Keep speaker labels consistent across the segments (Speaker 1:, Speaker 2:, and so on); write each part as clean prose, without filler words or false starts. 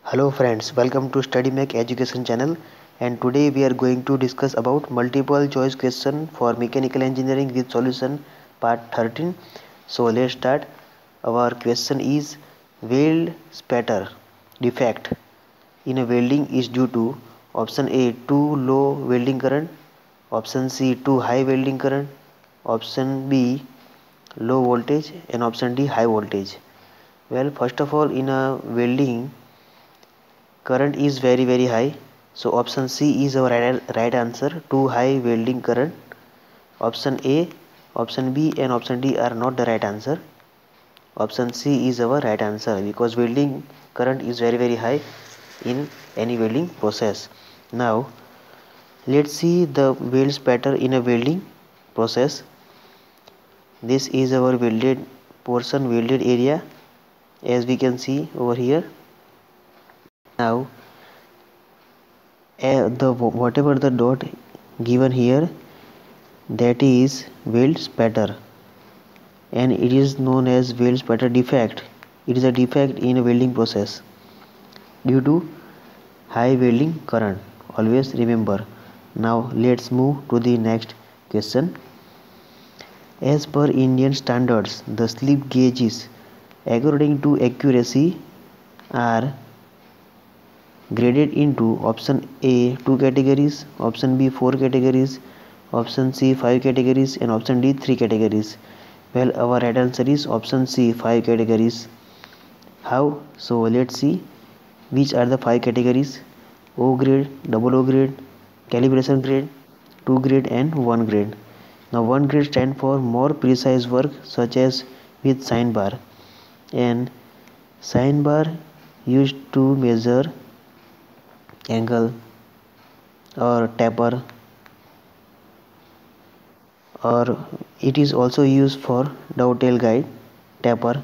Speaker 1: Hello friends, welcome to StudyMech Education channel, and today we are going to discuss about multiple choice question for mechanical engineering with solution part 13. So let's start. Our question is weld spatter defect in a welding is due to option A too low welding current, option C too high welding current, option B low voltage, and option D high voltage. Well, first of all, in a welding current is very high, so option C is our right answer. Too high welding current. Option A, option B and option D are not the right answer. Option C is our right answer because welding current is very high in any welding process. Now let's see the weld spatter in a welding process. This is our welded portion, welded area, as we can see over here. Now whatever the dot given here, that is weld spatter, and it is known as weld spatter defect. It is a defect in a welding process due to high welding current. Always remember. Now let's move to the next question. As per Indian standards, the slip gauges according to accuracy are graded into option A 2 categories, option B 4 categories, option C 5 categories, and option D 3 categories. Well, our right answer is option C 5 categories. How? So let's see which are the 5 categories: O grade, double O grade, calibration grade, 2 grade, and 1 grade. Now 1 grade stands for more precise work such as with sine bar, and sine bar used to measure angle or taper, or it is also used for dovetail guide taper.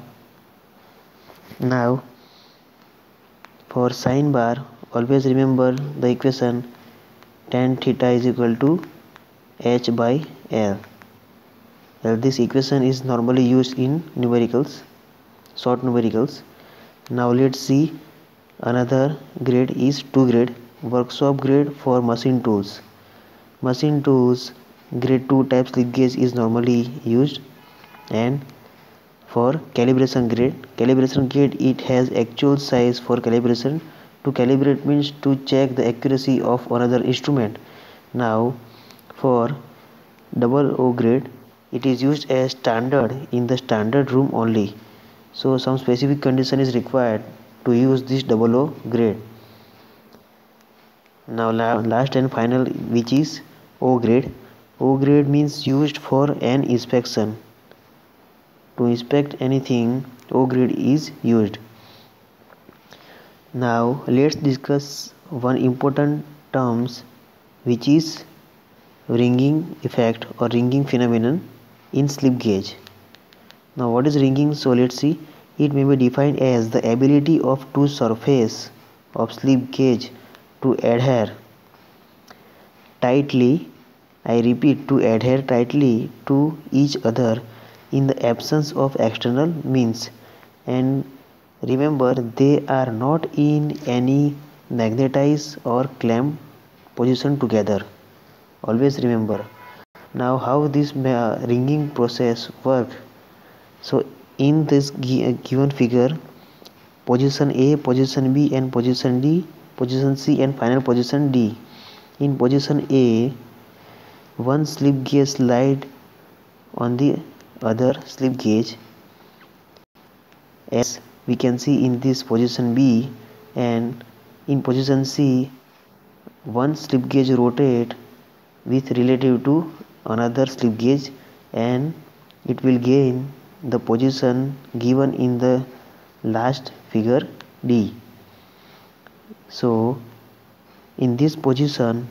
Speaker 1: Now for sine bar, always remember the equation tan theta is equal to h by l. This equation is normally used in numericals, short numericals. Now let's see another grade is 2 grade, workshop grade for machine tools. Machine tools grade 2 type slip gauge is normally used. And for calibration grade it has actual size for calibration. To calibrate means to check the accuracy of another instrument. Now for double O grade, it is used as standard in the standard room only, so some specific condition is required to use this double O grade. Now last and final, which is O grade. O grade means used for an inspection. To inspect anything, O grade is used. Now let's discuss one important terms, which is ringing effect or ringing phenomenon in slip gauge. Now what is ringing? So let's see. It may be defined as the ability of two surfaces of slip gauge to adhere tightly, I repeat, to adhere tightly to each other in the absence of external means, and remember they are not in any magnetized or clamped position together. Always remember. Now how this ringing process work? So in this given figure, position A, position B, and position D, position C, and final position D. In position A, one slip gauge slide on the other slip gauge, as we can see in this position B, and in position C, one slip gauge rotate with relative to another slip gauge, and it will gain the position given in the last figure D. So in this position,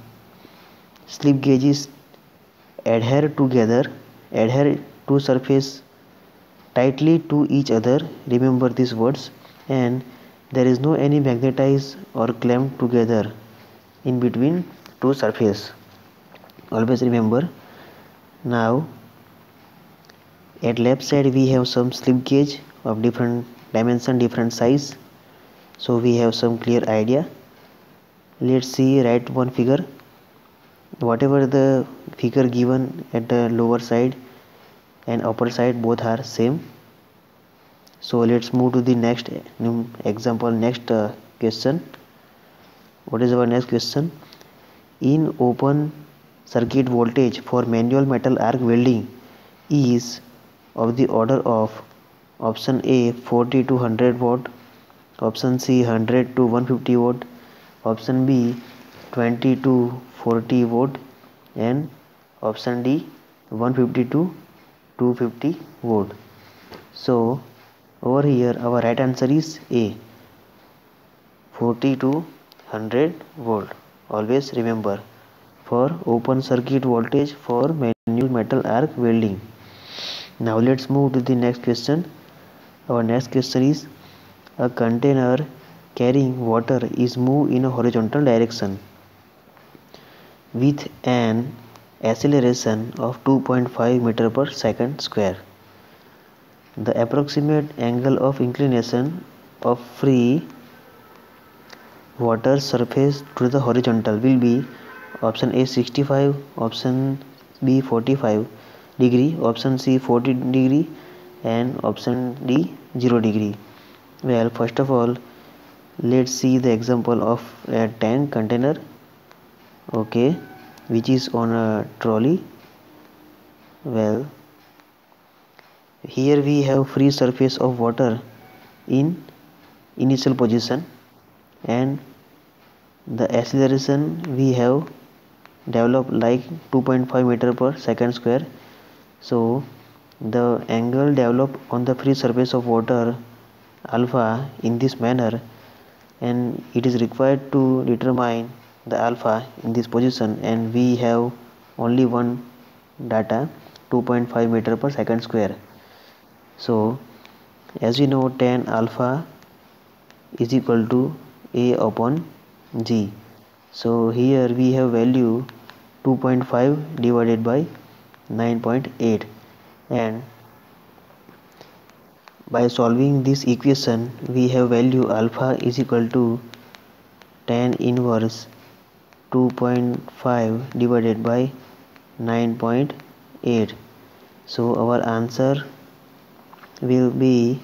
Speaker 1: slip gauges adhere to surface tightly to each other. Remember these words. And there is no any magnetized or clamped together in between two surface. Always remember. Now at left side we have some slip gauge of different dimension, different size. so we have some clear idea. Let's see, write one figure. Whatever the figure given at the lower side and upper side, both are same. So let's move to the next example, next question. What is our next question? In open circuit voltage for manual metal arc welding is of the order of option A 40 to 100 watt, option C 100 to 150 watt, option B 20 to 40 watt, and option D 150 to 250 watt. So over here our right answer is A, 40 to 100 volt. Always remember, for open circuit voltage for manual metal arc welding. Now let's move to the next question. Our next question is, a container carrying water is moved in a horizontal direction with an acceleration of 2.5 meter per second square. The approximate angle of inclination of free water surface to the horizontal will be option A 65, option B 45 degree, option C 40 degree, and option D 0 degree. Well, first of all, let's see the example of a tank container, okay, which is on a trolley. Well, here we have free surface of water in initial position, and the acceleration we have developed like 2.5 meter per second square. So the angle developed on the free surface of water alpha in this manner, and it is required to determine the alpha in this position, and we have only one data, 2.5 meter per second square. So as we know, tan alpha is equal to A upon G. So here we have value 2.5 divided by 9.8, and by solving this equation we have value alpha is equal to tan inverse 2.5 divided by 9.8. So our answer will be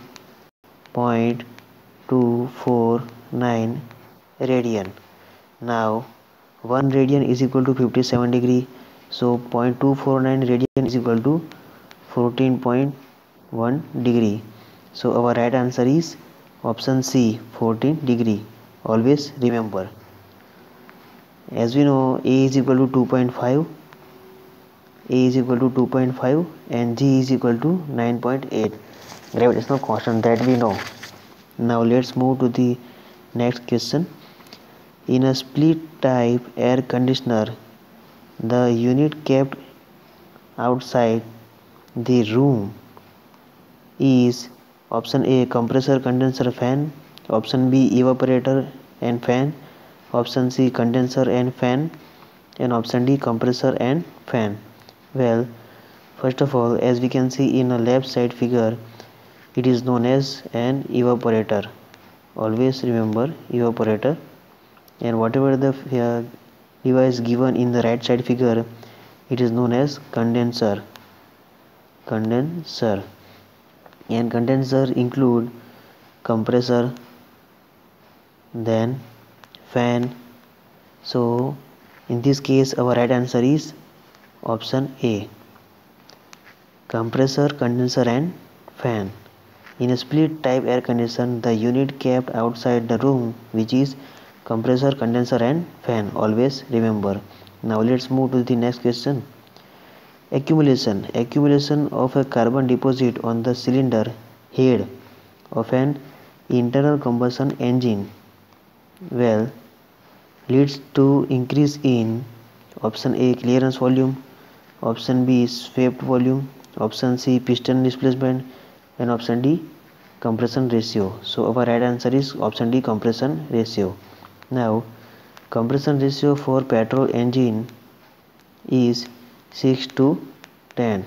Speaker 1: 0.249 radian. Now 1 radian is equal to 57 degree, so 0.249 radian is equal to 14.1 degree. So our right answer is option C, 14 degree. Always remember. As we know, A is equal to 2.5, and G is equal to 9.8. Gravitational constant, that we know. Now let's move to the next question. In a split type air conditioner, the unit kept outside the room is option A compressor, condenser, fan, option B evaporator and fan, option C condenser and fan, and option D compressor and fan. Well, first of all, as we can see in a left side figure, it is known as an evaporator. Always remember, evaporator. And whatever the device given in the right side figure, it is known as condenser. And condenser include compressor, then fan. So in this case our right answer is option A, compressor, condenser and fan. In a split type air conditioner, the unit kept outside the room, which is compressor, condenser and fan. Always remember. Now let's move to the next question. Accumulation of a carbon deposit on the cylinder head of an internal combustion engine, well, leads to increase in option A clearance volume, option B swept volume, option C piston displacement, and option D compression ratio. So our right answer is option D, compression ratio. Now compression ratio for petrol engine is 6 to 10,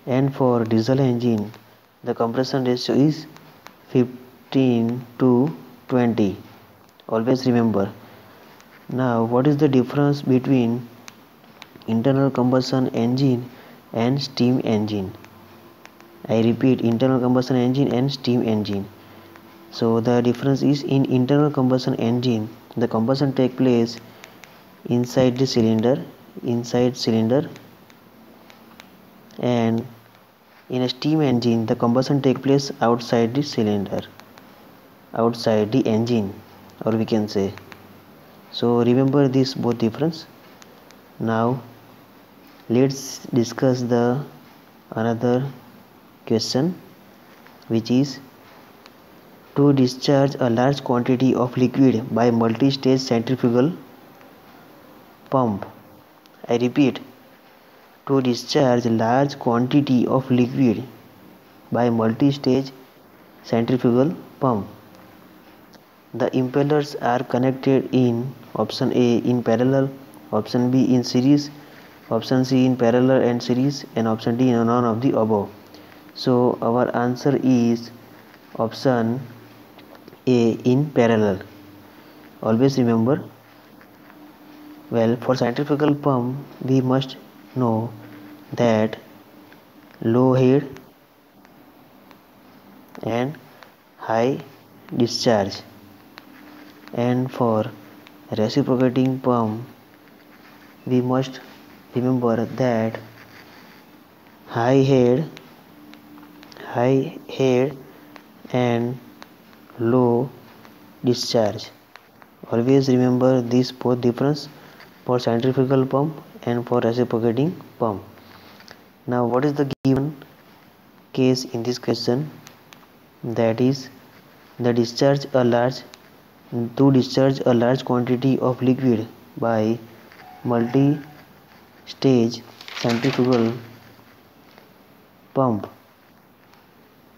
Speaker 1: and for diesel engine the compression ratio is 15 to 20. Always remember. Now, what is the difference between internal combustion engine and steam engine? I repeat, internal combustion engine and steam engine. So the difference is, in internal combustion engine, the combustion takes place inside the cylinder, and in a steam engine the combustion takes place outside the cylinder, outside the engine, or we can say. So remember this both difference. Now let's discuss the another question, which is to discharge a large quantity of liquid by multi-stage centrifugal pump. I repeat, to discharge large quantity of liquid by multi-stage centrifugal pump. The impellers are connected in option A in parallel, option B in series, option C in parallel and series, and option D none of the above. So our answer is option A in parallel. Always remember. Well, for centrifugal pump we must know that low head and high discharge, and for reciprocating pump we must remember that high head and low discharge. Always remember this both difference for centrifugal pump and for reciprocating pump. Now what is the given case in this question? That is to discharge a large quantity of liquid by multi-stage centrifugal pump.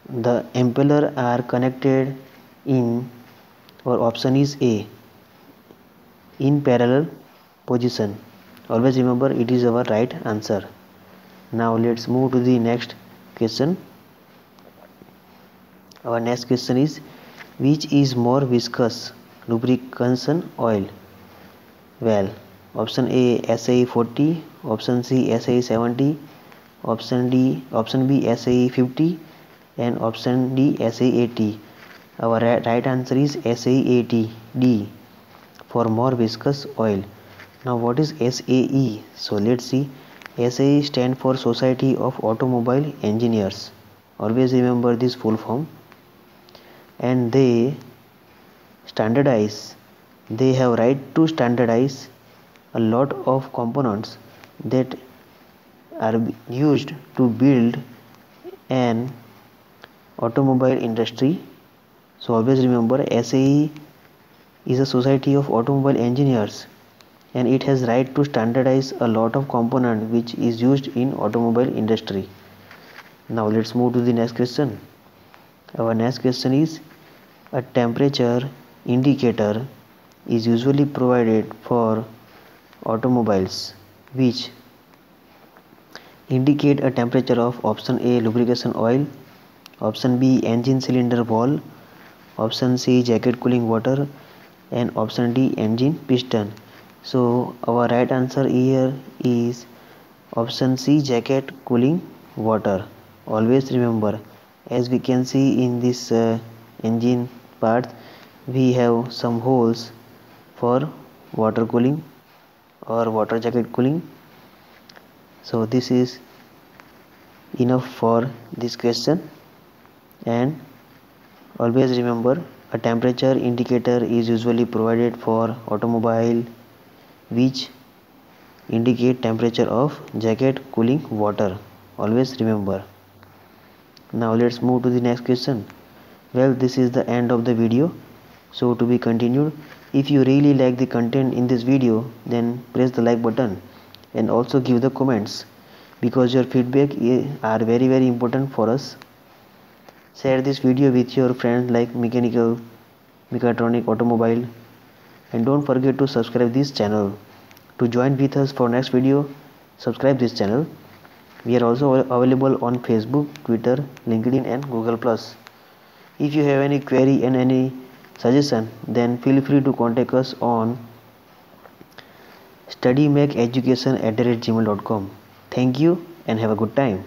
Speaker 1: The impeller are connected in, or option is A, in parallel position. Always remember it is our right answer. Now let's move to the next question. Our next question is, which is more viscous, lubrication oil? Well, option A SAE 40, option C SAE 70, option B SAE 50, and option D SAE 80. Our right answer is SAE 80, D, for more viscous oil. Now what is SAE? So let's see. SAE stand for Society of Automobile Engineers. Always remember this full form. And they have right to standardize a lot of components that are used to build an automobile industry. So always remember, SAE is a Society of Automobile Engineers, and it has right to standardize a lot of component which is used in automobile industry. Now let's move to the next question. Our next question is, a temperature indicator is usually provided for automobiles which indicate a temperature of option A lubrication oil, option B engine cylinder wall, option C jacket cooling water, and option D engine piston. So our right answer here is option C jacket cooling water. Always remember, as we can see in this engine part, we have some holes for water cooling or water jacket cooling. So this is enough for this question. And always remember, a temperature indicator is usually provided for automobile which indicate temperature of jacket cooling water. Always remember. Now let's move to the next question. Well, this is the end of the video, so to be continued. If you really like the content in this video, then press the like button and also give the comments, because your feedback are very important for us. Share this video with your friends like mechanical, mechatronic, automobile, and don't forget to subscribe this channel. To join with us for next video, subscribe this channel. We are also available on Facebook, Twitter, LinkedIn, and Google+. If you have any query and any suggestion, then feel free to contact us on studymakeeducation@gmail.com. Thank you and have a good time.